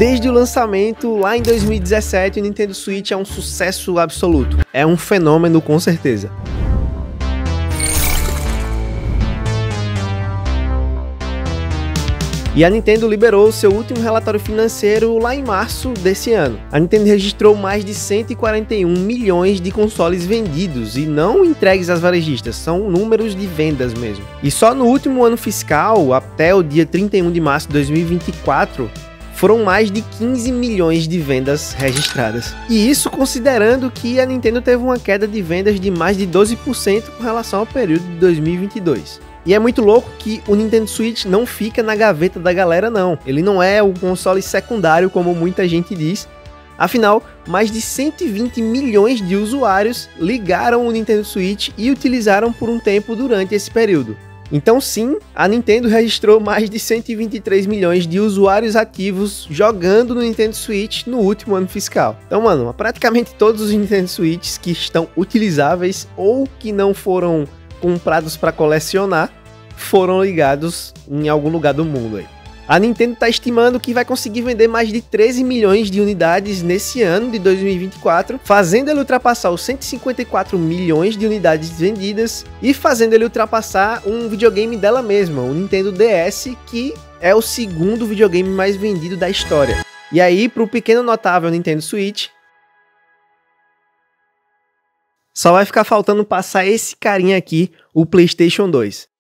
Desde o lançamento, lá em 2017, o Nintendo Switch é um sucesso absoluto. É um fenômeno, com certeza. E a Nintendo liberou seu último relatório financeiro lá em março desse ano. A Nintendo registrou mais de 141 milhões de consoles vendidos e não entregues às varejistas, são números de vendas mesmo. E só no último ano fiscal, até o dia 31 de março de 2024, foram mais de 15 milhões de vendas registradas. E isso considerando que a Nintendo teve uma queda de vendas de mais de 12% com relação ao período de 2022. E é muito louco que o Nintendo Switch não fica na gaveta da galera não. Ele não é o console secundário como muita gente diz. Afinal, mais de 120 milhões de usuários ligaram o Nintendo Switch e utilizaram por um tempo durante esse período. Então sim, a Nintendo registrou mais de 123 milhões de usuários ativos jogando no Nintendo Switch no último ano fiscal. Então, mano, praticamente todos os Nintendo Switches que estão utilizáveis ou que não foram comprados para colecionar, foram ligados em algum lugar do mundo aí. A Nintendo está estimando que vai conseguir vender mais de 13 milhões de unidades nesse ano de 2024, fazendo ele ultrapassar os 154 milhões de unidades vendidas e fazendo ele ultrapassar um videogame dela mesma, o Nintendo DS, que é o segundo videogame mais vendido da história. E aí, para o pequeno notável Nintendo Switch, só vai ficar faltando passar esse carinha aqui, o PlayStation 2.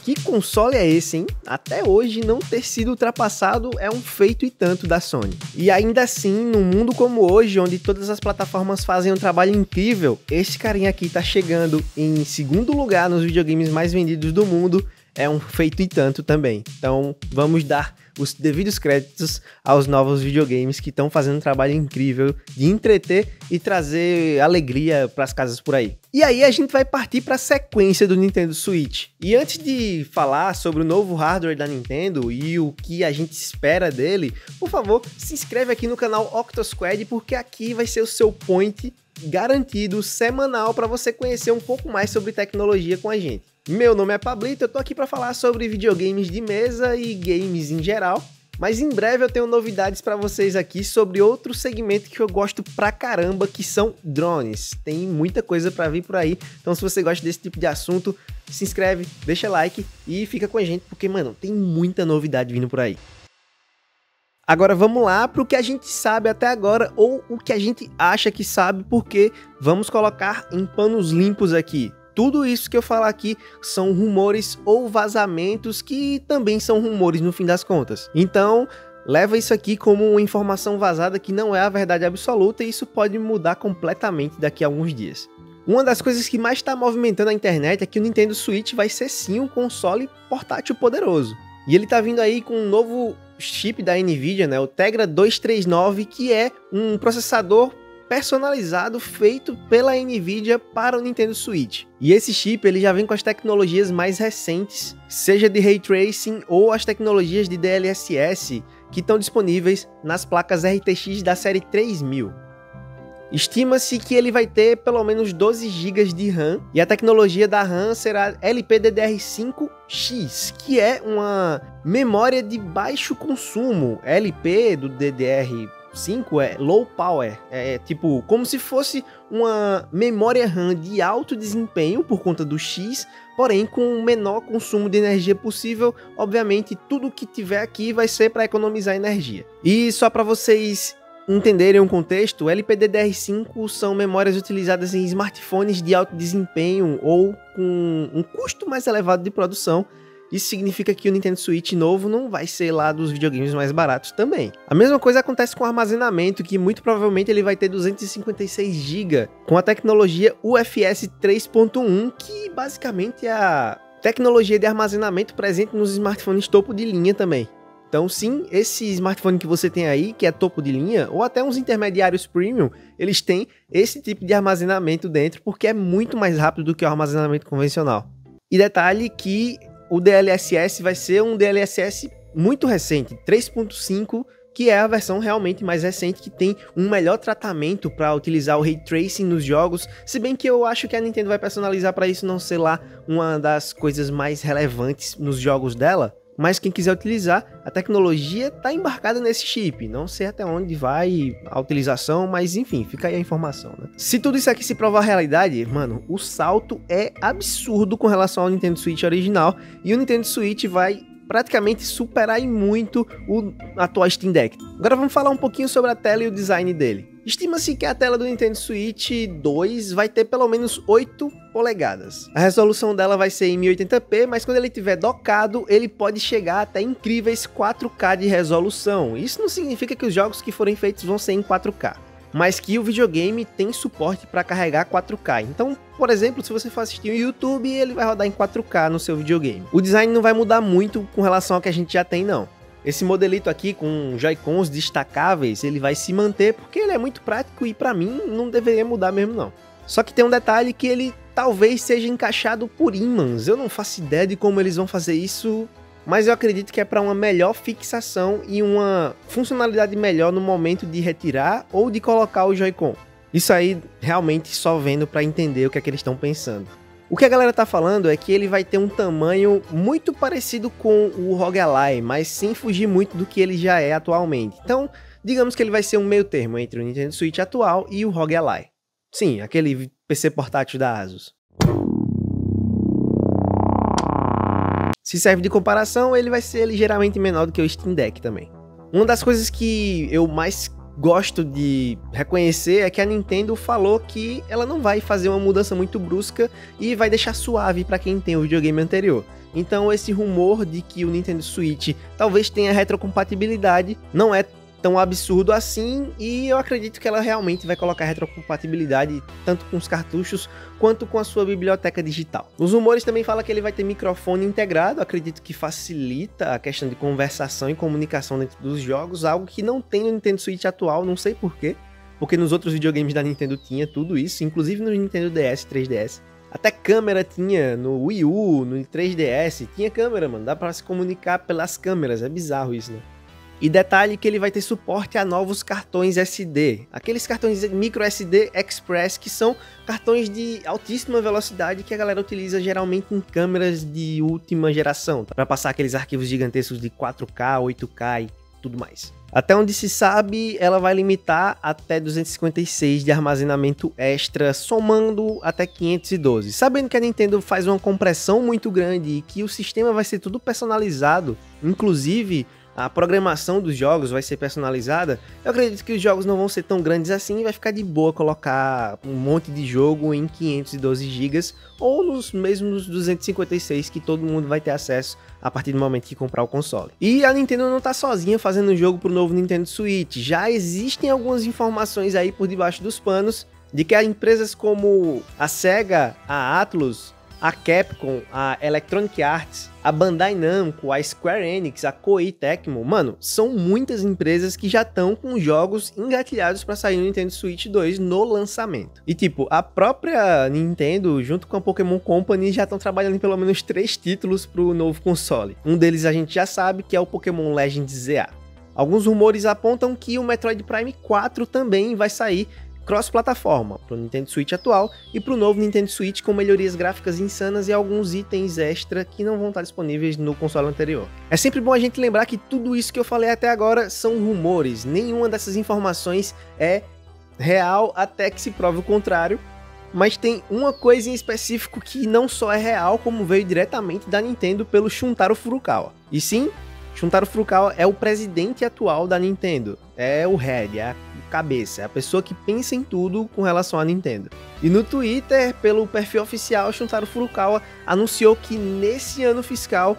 Que console é esse, hein? Até hoje não ter sido ultrapassado é um feito e tanto da Sony. E ainda assim, num mundo como hoje, onde todas as plataformas fazem um trabalho incrível, esse carinha aqui tá chegando em segundo lugar nos videogames mais vendidos do mundo, é um feito e tanto também. Então, vamos dar os devidos créditos aos novos videogames que estão fazendo um trabalho incrível de entreter e trazer alegria para as casas por aí. E aí a gente vai partir para a sequência do Nintendo Switch. E antes de falar sobre o novo hardware da Nintendo e o que a gente espera dele, por favor, se inscreve aqui no canal Octosquad, porque aqui vai ser o seu point garantido semanal para você conhecer um pouco mais sobre tecnologia com a gente. Meu nome é Pablito, eu tô aqui para falar sobre videogames de mesa e games em geral, mas em breve eu tenho novidades para vocês aqui sobre outro segmento que eu gosto pra caramba, que são drones. Tem muita coisa para vir por aí, então se você gosta desse tipo de assunto, se inscreve, deixa like e fica com a gente, porque, mano, tem muita novidade vindo por aí. Agora vamos lá para o que a gente sabe até agora, ou o que a gente acha que sabe, porque vamos colocar em panos limpos aqui. Tudo isso que eu falar aqui são rumores ou vazamentos que também são rumores no fim das contas. Então, leva isso aqui como uma informação vazada que não é a verdade absoluta e isso pode mudar completamente daqui a alguns dias. Uma das coisas que mais está movimentando a internet é que o Nintendo Switch vai ser sim um console portátil poderoso. E ele tá vindo aí com um novo chip da Nvidia, né, o Tegra 239, que é um processador personalizado feito pela Nvidia para o Nintendo Switch. E esse chip ele já vem com as tecnologias mais recentes, seja de Ray Tracing ou as tecnologias de DLSS que estão disponíveis nas placas RTX da série 3000. Estima-se que ele vai ter pelo menos 12 GB de RAM e a tecnologia da RAM será LPDDR5X, que é uma memória de baixo consumo. LP do DDR5 é low power, é tipo como se fosse uma memória RAM de alto desempenho por conta do X, porém com o menor consumo de energia possível. Obviamente tudo que tiver aqui vai ser para economizar energia. E só para vocês entenderem o contexto, LPDDR5 são memórias utilizadas em smartphones de alto desempenho ou com um custo mais elevado de produção. Isso significa que o Nintendo Switch novo não vai ser lá dos videogames mais baratos também. A mesma coisa acontece com o armazenamento, que muito provavelmente ele vai ter 256 GB com a tecnologia UFS 3.1, que basicamente é a tecnologia de armazenamento presente nos smartphones topo de linha também. Então sim, esse smartphone que você tem aí, que é topo de linha, ou até uns intermediários premium, eles têm esse tipo de armazenamento dentro, porque é muito mais rápido do que o armazenamento convencional. E detalhe que o DLSS vai ser um DLSS muito recente, 3.5, que é a versão realmente mais recente, que tem um melhor tratamento para utilizar o Ray Tracing nos jogos, se bem que eu acho que a Nintendo vai personalizar para isso não ser lá uma das coisas mais relevantes nos jogos dela. Mas quem quiser utilizar, a tecnologia está embarcada nesse chip. Não sei até onde vai a utilização, mas enfim, fica aí a informação, né? Se tudo isso aqui se provar realidade, mano, o salto é absurdo com relação ao Nintendo Switch original. E o Nintendo Switch vai praticamente superar em muito o atual Steam Deck. Agora vamos falar um pouquinho sobre a tela e o design dele. Estima-se que a tela do Nintendo Switch 2 vai ter pelo menos 8 polegadas. A resolução dela vai ser em 1080p, mas quando ele estiver docado, ele pode chegar até incríveis 4K de resolução. Isso não significa que os jogos que forem feitos vão ser em 4K, mas que o videogame tem suporte para carregar 4K. Então, por exemplo, se você for assistir o YouTube, ele vai rodar em 4K no seu videogame. O design não vai mudar muito com relação ao que a gente já tem, não. Esse modelito aqui com Joy-Cons destacáveis, ele vai se manter porque ele é muito prático e para mim não deveria mudar mesmo não. Só que tem um detalhe que ele talvez seja encaixado por ímãs. Eu não faço ideia de como eles vão fazer isso, mas eu acredito que é para uma melhor fixação e uma funcionalidade melhor no momento de retirar ou de colocar o Joy-Con. Isso aí realmente só vendo para entender o que é que eles estão pensando. O que a galera tá falando é que ele vai ter um tamanho muito parecido com o ROG Ally, mas sem fugir muito do que ele já é atualmente. Então, digamos que ele vai ser um meio termo entre o Nintendo Switch atual e o ROG Ally. Sim, aquele PC portátil da Asus. Se serve de comparação, ele vai ser ligeiramente menor do que o Steam Deck também. Uma das coisas que eu mais gosto de reconhecer é que a Nintendo falou que ela não vai fazer uma mudança muito brusca e vai deixar suave para quem tem o videogame anterior. Então esse rumor de que o Nintendo Switch talvez tenha retrocompatibilidade não é tão absurdo assim, e eu acredito que ela realmente vai colocar retrocompatibilidade tanto com os cartuchos quanto com a sua biblioteca digital. Os rumores também falam que ele vai ter microfone integrado, acredito que facilita a questão de conversação e comunicação dentro dos jogos, algo que não tem no Nintendo Switch atual, não sei porquê, porque nos outros videogames da Nintendo tinha tudo isso, inclusive no Nintendo DS, 3DS. Até câmera tinha, no Wii U, no 3DS, tinha câmera, mano, dá pra se comunicar pelas câmeras, é bizarro isso, né? E detalhe que ele vai ter suporte a novos cartões SD, aqueles cartões micro SD Express, que são cartões de altíssima velocidade que a galera utiliza geralmente em câmeras de última geração, para passar aqueles arquivos gigantescos de 4K, 8K e tudo mais. Até onde se sabe, ela vai limitar até 256 de armazenamento extra, somando até 512. Sabendo que a Nintendo faz uma compressão muito grande e que o sistema vai ser tudo personalizado, inclusive a programação dos jogos vai ser personalizada, eu acredito que os jogos não vão ser tão grandes assim e vai ficar de boa colocar um monte de jogo em 512 GB ou nos mesmos 256 que todo mundo vai ter acesso a partir do momento que comprar o console. E a Nintendo não tá sozinha fazendo um jogo pro novo Nintendo Switch, já existem algumas informações aí por debaixo dos panos de que empresas como a Sega, a Atlus, a Capcom, a Electronic Arts, a Bandai Namco, a Square Enix, a Koei Tecmo, mano, são muitas empresas que já estão com jogos engatilhados para sair no Nintendo Switch 2 no lançamento. E tipo, a própria Nintendo, junto com a Pokémon Company, já estão trabalhando em pelo menos 3 títulos pro novo console. Um deles a gente já sabe, que é o Pokémon Legends ZA. Alguns rumores apontam que o Metroid Prime 4 também vai sair cross-plataforma para o Nintendo Switch atual e para o novo Nintendo Switch, com melhorias gráficas insanas e alguns itens extra que não vão estar disponíveis no console anterior. É sempre bom a gente lembrar que tudo isso que eu falei até agora são rumores, nenhuma dessas informações é real até que se prove o contrário, mas tem uma coisa em específico que não só é real, como veio diretamente da Nintendo pelo Shuntaro Furukawa. E sim, Shuntaro Furukawa é o presidente atual da Nintendo, é o head, é a cabeça, é a pessoa que pensa em tudo com relação à Nintendo. E no Twitter, pelo perfil oficial, Shuntaro Furukawa anunciou que nesse ano fiscal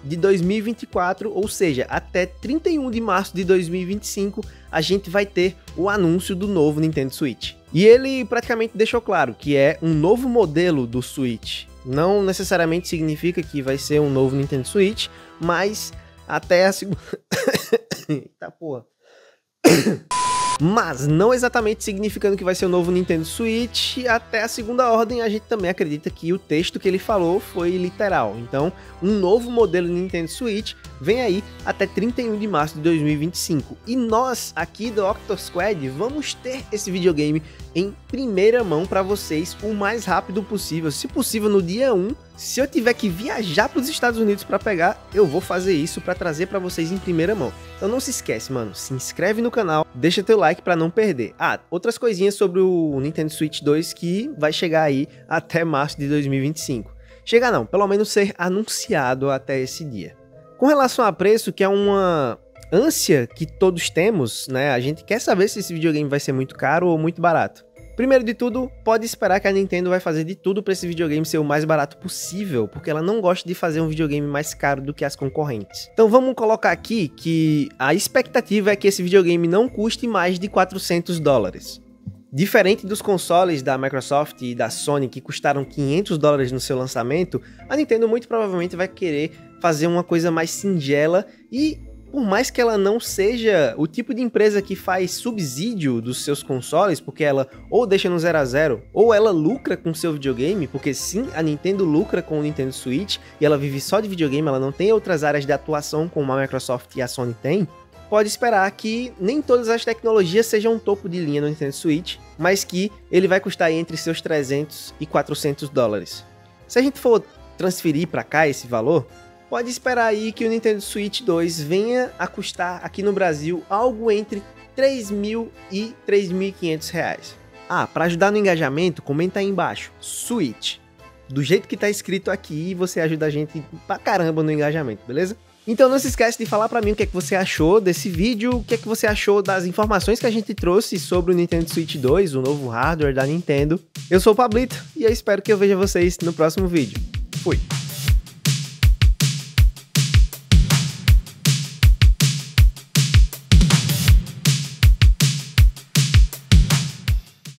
de 2024, ou seja, até 31 de março de 2025, a gente vai ter o anúncio do novo Nintendo Switch. E ele praticamente deixou claro que é um novo modelo do Switch. Não necessariamente significa que vai ser um novo Nintendo Switch, mas até a segunda... Eita porra. Mas não exatamente significando que vai ser o novo Nintendo Switch, até a segunda ordem a gente também acredita que o texto que ele falou foi literal. Então, um novo modelo de Nintendo Switch vem aí até 31 de março de 2025. E nós, aqui do Octosquad, vamos ter esse videogame em primeira mão para vocês o mais rápido possível. Se possível, no dia 1. Se eu tiver que viajar para os Estados Unidos para pegar, eu vou fazer isso para trazer para vocês em primeira mão. Então não se esquece, mano, se inscreve no canal, deixa teu like para não perder. Ah, outras coisinhas sobre o Nintendo Switch 2 que vai chegar aí até março de 2025. Chegar não, pelo menos ser anunciado até esse dia. Com relação a preço, que é uma ânsia que todos temos, né? A gente quer saber se esse videogame vai ser muito caro ou muito barato. Primeiro de tudo, pode esperar que a Nintendo vai fazer de tudo para esse videogame ser o mais barato possível, porque ela não gosta de fazer um videogame mais caro do que as concorrentes. Então vamos colocar aqui que a expectativa é que esse videogame não custe mais de $400. Diferente dos consoles da Microsoft e da Sony que custaram $500 no seu lançamento, a Nintendo muito provavelmente vai querer fazer uma coisa mais singela e, por mais que ela não seja o tipo de empresa que faz subsídio dos seus consoles, porque ela ou deixa no 0 a 0, ou ela lucra com seu videogame, porque sim, a Nintendo lucra com o Nintendo Switch e ela vive só de videogame, ela não tem outras áreas de atuação como a Microsoft e a Sony tem, pode esperar que nem todas as tecnologias sejam topo de linha no Nintendo Switch, mas que ele vai custar entre seus $300 e $400. Se a gente for transferir para cá esse valor, pode esperar aí que o Nintendo Switch 2 venha a custar aqui no Brasil algo entre R$3.000 e R$3.500. Ah, para ajudar no engajamento, comenta aí embaixo, Switch. Do jeito que tá escrito aqui, você ajuda a gente pra caramba no engajamento, beleza? Então não se esquece de falar pra mim o que é que você achou desse vídeo, o que é que você achou das informações que a gente trouxe sobre o Nintendo Switch 2, o novo hardware da Nintendo. Eu sou o Pablito e eu espero que eu veja vocês no próximo vídeo. Fui!